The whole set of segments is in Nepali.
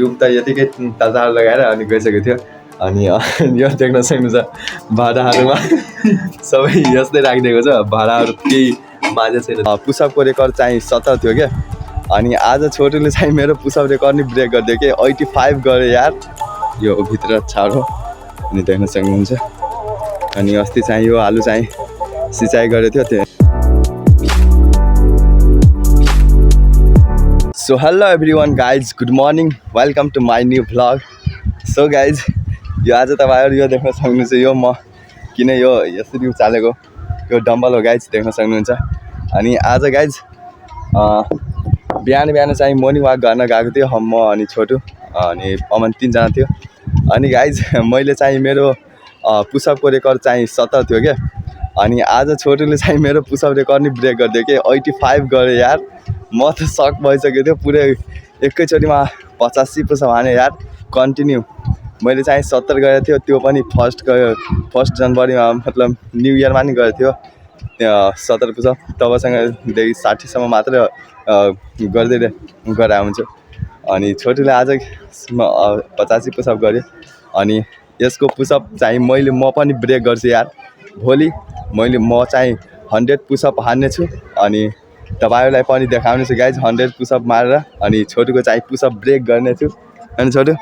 रुम त यतिकै तजाड लगाएर अनि गइसकेको थियो। अनि यो देख्न सक्नुहुन्छ भाडाहरूमा सबै यस्तै राखिदिएको छ। भाडाहरू केही माझे छैन। पुसअपको रेकर्ड चाहिँ 70 थियो क्या। अनि आज छोटुले चाहिँ मेरो पुसअप रेकर्ड नि ब्रेक गरिदियो कि 85 गरे यार। यो भित्र छाडो अनि देख्न सक्नुहुन्छ। अनि अस्ति चाहिँ यो आलु चाहिँ सिँचाइ गरेको थियो। So hello everyone guys, good morning, welcome to my new vlog. So guys, यो आज तपाईहरु यो देख्न सक्नुहुन्छ यो म किन यो यसरी उचालेको यो डम्बल हो गाइज, देख्न सक्नुहुन्छ। अनि आज गाइज बिहान बिहान चाहिँ मर्निङ वाक गर्न गएको थियो म अनि छोटु अनि अमन 3 जना थियो। अनि गाइज मैले चाहिँ मेरो पुसअपको रेकर्ड चाहिँ 70 थियो के। अनि आज छोटुले चाहिँ मेरो पुसअप रेकर्ड नि ब्रेक गरिदियो के 85 गरे यार। म त सक भइसकेको थियो। पुरै एकैचोटिमा 85 पुसअप हाने यार कन्टिन्यू। मैले चाहिँ 70 गरेको थियो, त्यो पनि फर्स्ट जनवरीमा मतलब न्यू इयरमा नि गरेको थियो त्यहाँ 70 पुसअप। तबसँगदेखि 60 सम्म मात्र गर्दै गराएको हुन्छु। अनि छोटुले आज 85 पुसअप गर्यो। अनि यसको पुसअप चाहिँ म पनि ब्रेक गर्छु यार। भोलि म चाहिँ 100 पुसअप हान्ने छु अनि तपाईहरुलाई पनि देखाउने छु गाइज 100 पुसअप मारेर। अनि छोटुको चाहिँ पुसअप ब्रेक गर्ने छु। अनि छोटु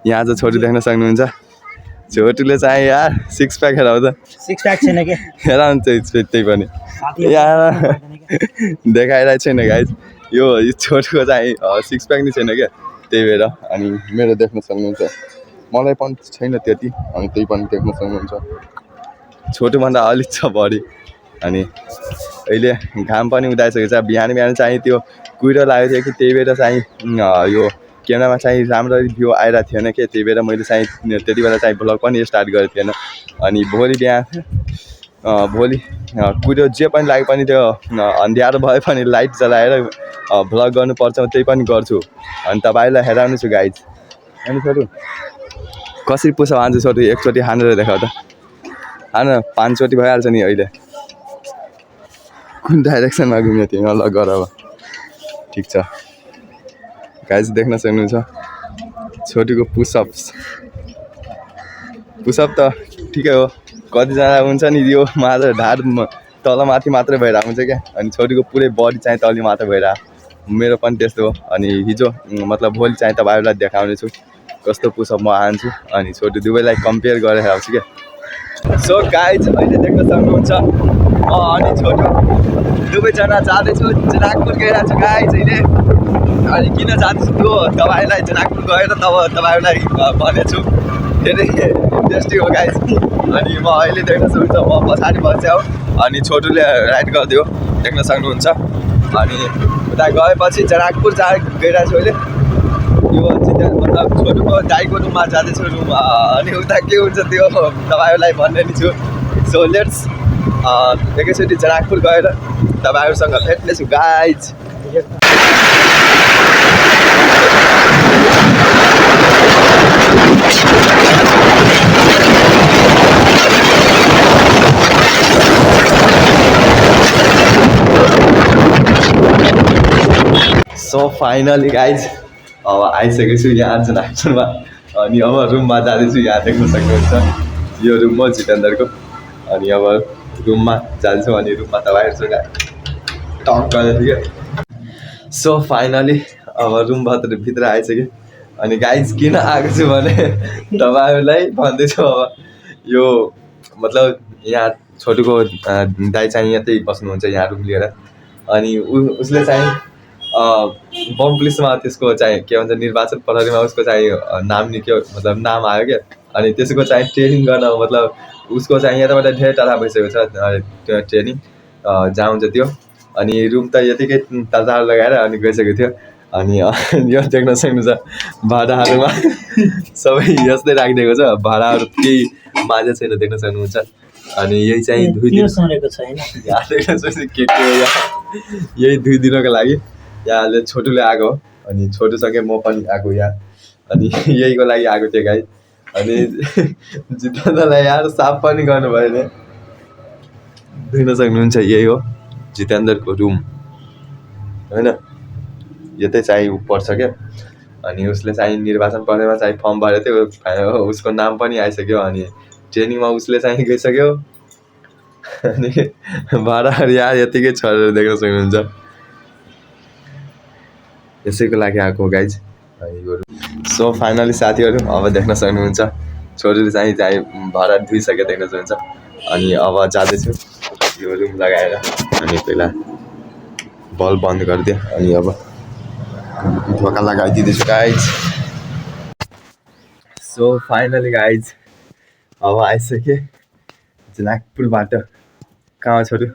यहाँ चाहिँ छोटु देख्न सक्नुहुन्छ। छोटुले चाहिँ यार 6 प्याक हेराउ त। 6 प्याक छैन के हेराउनु त्यही पनि यार देखाइरहेको छैन गाइज। यो छोटुको चाहिँ 6 प्याक नि छैन क्या, त्यही भएर। अनि मेरो देख्न सक्नुहुन्छ, मलाई पनि छैन त्यति, अनि त्यही पनि देख्न सक्नुहुन्छ। छोटुभन्दा अलिक छ बढी। अनि अहिले घाम पनि उदाइसकेको छ। बिहान बिहान चाहिँ त्यो कुहिरो लागेको थियो कि, त्यही भएर चाहिँ यो क्यामेरामा चाहिँ राम्ररी भ्यू आइरहेको थिएन कि, त्यही भएर मैले चाहिँ त्यति बेला चाहिँ भ्लग पनि स्टार्ट गरेको थिएन। अनि भोलि भोलि कुहिरो जे पनि लागे पनि त्यो अन्ध्यारो भए पनि लाइट जलाएर भ्लग गर्नुपर्छ, त्यही पनि गर्छु। अनि तपाईँलाई हेराउनु छु गाइज। अनि छोटु कसरी पुसअप हान्छ छोटु एकचोटि हानेर देखाउ त। हान 5 चोटि भइहाल्छ नि अहिले। कुन डाइरेक्सनमा घुम्यो तिमी? ल गर अब। ठिक छ गाइज, देख्न सक्नुहुन्छ छोटुको पुसअप त ठिकै हो। कतिजना हुन्छ नि यो मात्र ढाड तलमाथि मात्रै भइरहेको हुन्छ क्या। अनि छोटुको पुरै बडी चाहिँ तलि मात्र भइरहेको। मेरो पनि त्यस्तो हो। अनि हिजो मतलब भोलि चाहिँ तपाईँहरूलाई देखाउने छु कस्तो पुसअप म हान्छु। अनि छोटु दुवैलाई कम्पेयर गरेर आउँछु क्या। सो गाइज अहिले देख्न सक्नुहुन्छ अनि छोटु दुवैजना जाँदैछु जनकपुर गइरहेको छु गाइज अहिले। अनि किन जाँदैछु त्यो तपाईँहरूलाई जनकपुर गएर तब तपाईँहरूलाई भनेछु। धेरै इन्ट्रेस्टिङ हो गाइज। अनि म अहिले देख्न सक्नुहुन्छ म पछाडि बस्छु अनि छोटुले राइड गरिदियो, देख्न सक्नुहुन्छ। अनि उता गएपछि जनकपुर गइरहेको छु अहिले। यो मतलब छोटुको दाइको रुममा जाँदैछु अनि उता के हुन्छ त्यो तपाईँहरूलाई भन्ने नि छु। सो लेट्स एकैचोटि जनकपुर गएर तपाईँहरूसँग भेट्नेछु गाइज। सो फाइनली गाइज अब आइसकेको छु यहाँ जनकपुरमा। अनि अब रुममा जाँदैछु। यहाँ देख्न सक्नुहुन्छ यो रुम हो जितेन्द्रको। अनि अब रुममा जान्छु अनि रुममा तपाईँहरूसँग टक गर्दैछु क्या। सो फाइनली अब भित्र आइसक्यो। अनि गाइज किन आएको छु भने तपाईँहरूलाई भन्दैछु। अब यो मतलब यहाँ छोटुको दाइ चाहिँ यतै बस्नुहुन्छ यहाँ रुम लिएर। अनि उसले चाहिँ बम पुलिसमा त्यसको चाहिँ के भन्छ निर्वाचन प्रहरीमा उसको चाहिँ नाम निक्यो, मतलब नाम आयो क्या। अनि त्यसको चाहिँ ट्रेनिङ गर्न मतलब उसको चाहिँ यताबाट धेरै टाढा भइसकेको छ ट्रेनिङ जहाँ हुन्छ त्यो। अनि रुम त यतिकै तजाड लगाएर अनि गइसकेको थियो। अनि यो देख्न सक्नुहुन्छ भाडाहरूमा सबै यस्तै राखिदिएको छ। भाडाहरू केही माझे छैन, देख्न सक्नुहुन्छ। अनि यही चाहिँ 2 दिन छैन यहाँ देख्न सक्नुहुन्छ के यही 2 दिनको लागि यहाँले छोटुले आएको हो। अनि छोटुसँगै म पनि आएको यहाँ। अनि यहीको लागि आएको थिएँ गाइज। अनि जितेन्द्रलाई यार साफ पनि गर्नुभयो नि, देख्न सक्नुहुन्छ यही हो जितेन्द्रको रुम होइन। यतै चाहिँ पर्छ क्या। अनि उसले चाहिँ निर्वाचन पर्नेमा चाहिँ फर्म भरेको थियो, उसको नाम पनि आइसक्यो। अनि ट्रेनिङमा उसले चाहिँ गइसक्यो। अनि भर्खर यहाँ यतिकै छोडेर देख्न सक्नुहुन्छ, यसैको लागि आएको गाइज। सो फाइनली साथीहरू अब देख्न सक्नुहुन्छ छोरीले चाहिँ भर्खर धुइसक्यो देख्न सक्नुहुन्छ। अनि अब जाँदैछु यो रुम लगाएर, अनि पहिला बल्ब बन्द गरिदिएँ, अनि अब ढोका लगाइदिँदैछु गाइज। सो फाइनली गाइज अब आइसकेँ जनकपुरबाट। कहाँ हो छोटु?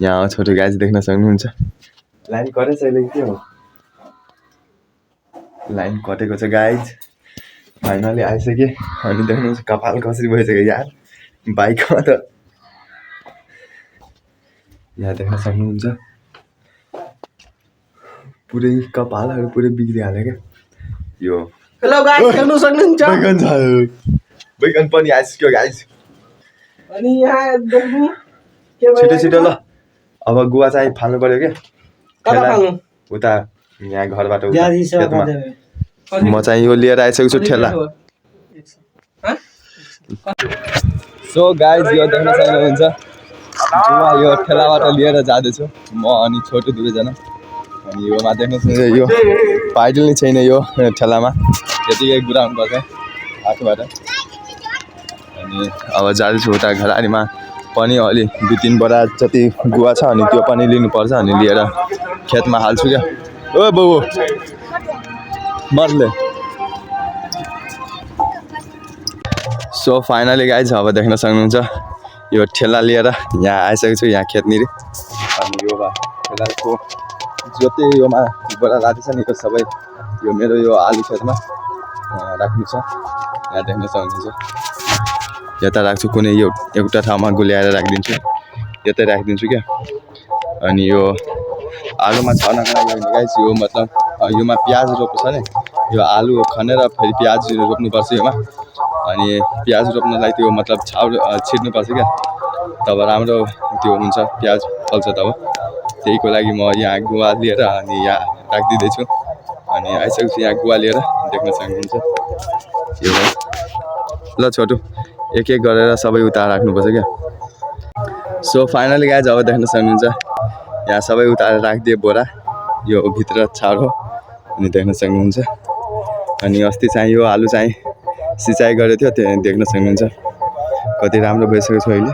यहाँ हो छोटु गाइज, देख्न सक्नुहुन्छ। लाइन कटेछ अहिले के हो? लाइन कटेको छ गाइज। फाइनली आइसकेँ। अनि देख्नुहुन्छ कपाल कसरी भइसक्यो यार बाइकमा त। यहाँ देख्न सक्नुहुन्छ पुरै कपालहरू पुरै बिग्रिहाल्यो क्या यो। हेलो गाइस, हेर्नु सक्नुहुन्छ? बैगन पनि आइसक्यो गाइज। अनि यहाँ देख्नु के भयो? छिटो छिटो ल, अब गुवा चाहिँ फाल्नु पर्यो क्या। कता फाल्नु? उता यहाँ घरबाट खेतमा। म चाहिँ यो लिएर आइसकेको छु ठेला। सो गाइज यो देख्न सक्नुहुन्छ गुवा यो ठेलाबाट लिएर जाँदैछु म अनि छोटो दुवैजना। अनि योमा देख्न सक्नुहुन्छ यो पाइडल नै छैन यो ठेलामा, यतिकै गुराउनु पर्छ आठबाट। अनि अब जाँदैछु उता घरारीमा पनि अलि 2-3 बोरा जति गुवा छ, अनि त्यो पनि लिनुपर्छ। अनि लिएर खेतमा हाल्छु क्या। ओ बाबु मर्ले। सो फाइनली गाइज अब देख्न सक्नुहुन्छ यो ठेला लिएर यहाँ आइसकेको छु यहाँ खेतनिर। अनि यो ठेलाको जति योमा बोरा राखेको छ नि यो सबै यो मेरो यो आलु खेतमा राख्नु छ। यहाँ देख्न सक्नुहुन्छ यता राख्छु, कुनै एउटा ठाउँमा गुल्याएर राखिदिन्छु, यतै राखिदिन्छु क्या। अनि यो आलुमा छर्नको लागि गाइस यो मतलब योमा प्याज रोप्नु छ नि, यो आलु खनेर फेरि प्याज रोप्नुपर्छ योमा। अनि प्याज रोप्नलाई त्यो मतलब छाउर छिट्नुपर्छ क्या, तब राम्रो त्यो हुन्छ प्याज फल्छ तब। त्यहीको लागि म यहाँ गुवा लिएर अनि यहाँ राखिदिँदैछु। अनि आइसकेको छु यहाँ गुवा लिएर, देख्न सक्नुहुन्छ यो। ल छोटु एक एक गरेर सबै उता राख्नुपर्छ क्या। सो फाइनली गाइज अब देख्न सक्नुहुन्छ यहाँ सबै उतारेर राखिदिए बोरा, यो भित्र छाड हो। अनि देख्न सक्नुहुन्छ। अनि अस्ति चाहिँ यो आलु चाहिँ सिँचाइ गरेको थियो, त्यो देख्न सक्नुहुन्छ कति राम्रो भइसकेको छ अहिले।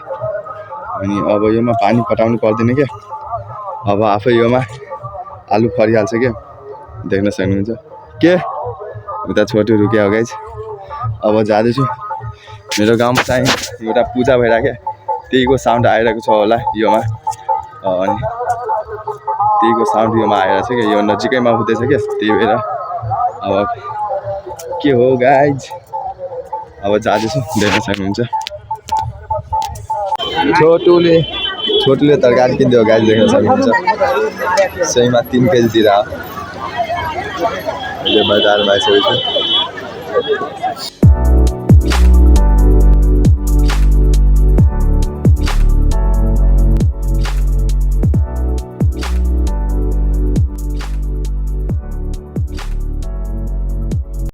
अनि अब योमा पानी पटाउनु पर्दैन क्या, अब आफै योमा आलु फरिहाल्छ क्या, देख्न सक्नुहुन्छ। के उता छोटो रुक्यो हो गाइज। अब जाँदैछु मेरो गाउँमा चाहिँ एउटा पूजा भइरहेको क्या, त्यहीको साउन्ड आइरहेको छ होला योमा। अनि त्यहीको साउन्ड योमा आइरहेको छ क्या, यो नजिकैमा हुँदैछ क्या, त्यही भएर अब के हो गाइज। अब जाँदैछु देख्न सक्नुहुन्छ। छोटुले तरकारी किनिदियो गाइज, देख्न सक्नुहुन्छ। सहीमा 3 केजी दिएर अहिले बजारमा आइसकेको छु।